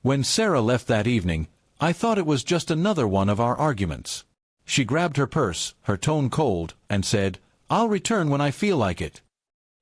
When Sarah left that evening, I thought it was just another one of our arguments. She grabbed her purse, her tone cold, and said, "I'll return when I feel like it."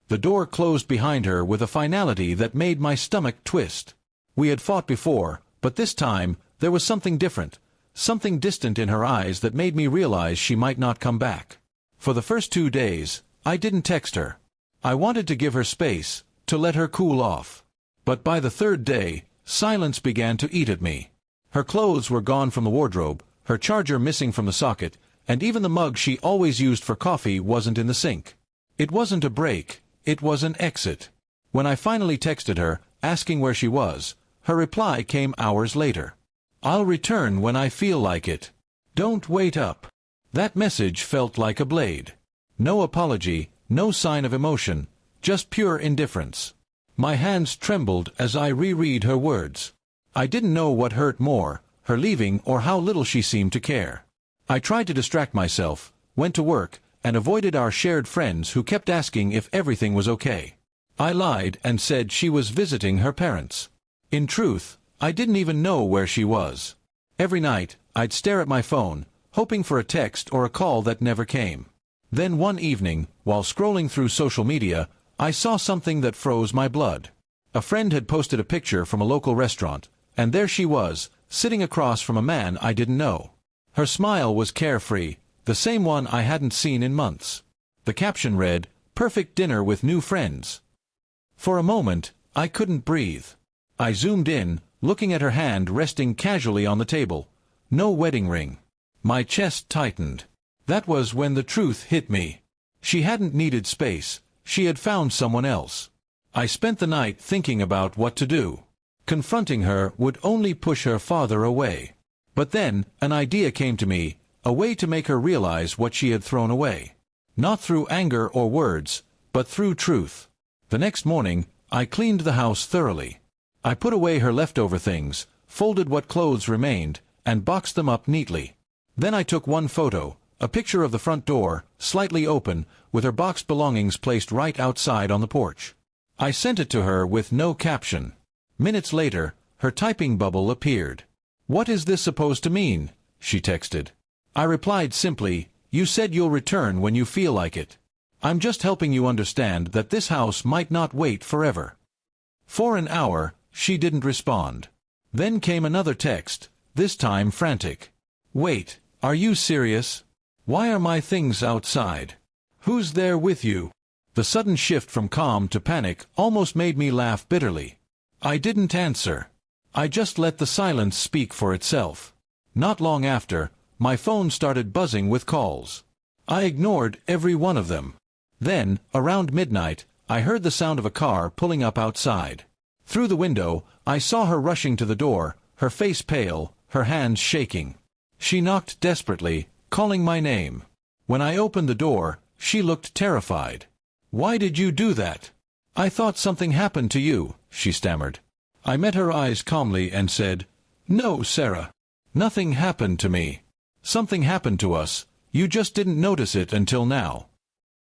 The door closed behind her with a finality that made my stomach twist. We had fought before, but this time, there was something different, something distant in her eyes that made me realize she might not come back. For the first 2 days, I didn't text her. I wanted to give her space, to let her cool off. But by the 3rd day, silence began to eat at me. Her clothes were gone from the wardrobe, her charger missing from the socket, and even the mug she always used for coffee wasn't in the sink. It wasn't a break, it was an exit. When I finally texted her, asking where she was, her reply came hours later. "I'll return when I feel like it. Don't wait up." That message felt like a blade. No apology, no sign of emotion, just pure indifference. My hands trembled as I reread her words. I didn't know what hurt more, her leaving or how little she seemed to care. I tried to distract myself, went to work, and avoided our shared friends who kept asking if everything was okay. I lied and said she was visiting her parents. In truth, I didn't even know where she was. Every night, I'd stare at my phone, hoping for a text or a call that never came. Then one evening, while scrolling through social media, I saw something that froze my blood. A friend had posted a picture from a local restaurant, and there she was, sitting across from a man I didn't know. Her smile was carefree, the same one I hadn't seen in months. The caption read, "Perfect dinner with new friends." For a moment, I couldn't breathe. I zoomed in, looking at her hand resting casually on the table. No wedding ring. My chest tightened. That was when the truth hit me. She hadn't needed space. She had found someone else. I spent the night thinking about what to do. Confronting her would only push her farther away. But then, an idea came to me, a way to make her realize what she had thrown away. Not through anger or words, but through truth. The next morning, I cleaned the house thoroughly. I put away her leftover things, folded what clothes remained, and boxed them up neatly. Then I took one photo, a picture of the front door, slightly open, with her boxed belongings placed right outside on the porch. I sent it to her with no caption. Minutes later, her typing bubble appeared. "What is this supposed to mean?" she texted. I replied simply, "You said you'll return when you feel like it. I'm just helping you understand that this house might not wait forever." For an hour, she didn't respond. Then came another text, this time frantic. "Wait, are you serious? Why are my things outside? Who's there with you?" The sudden shift from calm to panic almost made me laugh bitterly. I didn't answer. I just let the silence speak for itself. Not long after, my phone started buzzing with calls. I ignored every one of them. Then, around midnight, I heard the sound of a car pulling up outside. Through the window, I saw her rushing to the door, her face pale, her hands shaking. She knocked desperately, calling my name. When I opened the door, she looked terrified. "Why did you do that?" "I thought something happened to you," she stammered. I met her eyes calmly and said, "No, Sarah. Nothing happened to me. Something happened to us. You just didn't notice it until now."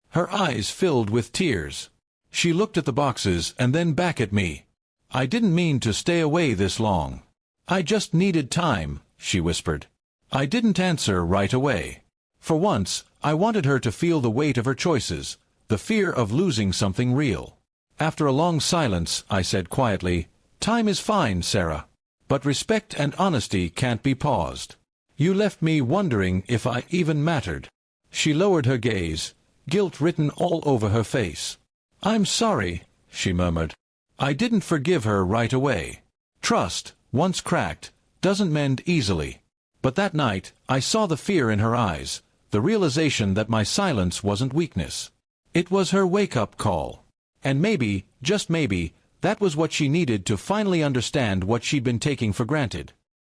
Her eyes filled with tears. She looked at the boxes and then back at me. "I didn't mean to stay away this long. I just needed time," she whispered. I didn't answer right away. For once, I wanted her to feel the weight of her choices, the fear of losing something real. After a long silence, I said quietly, "Time is fine, Sarah. But respect and honesty can't be paused. You left me wondering if I even mattered." She lowered her gaze, guilt written all over her face. "I'm sorry," she murmured. I didn't forgive her right away. Trust, once cracked, doesn't mend easily. But that night, I saw the fear in her eyes, the realization that my silence wasn't weakness. It was her wake-up call. And maybe, just maybe, that was what she needed to finally understand what she'd been taking for granted.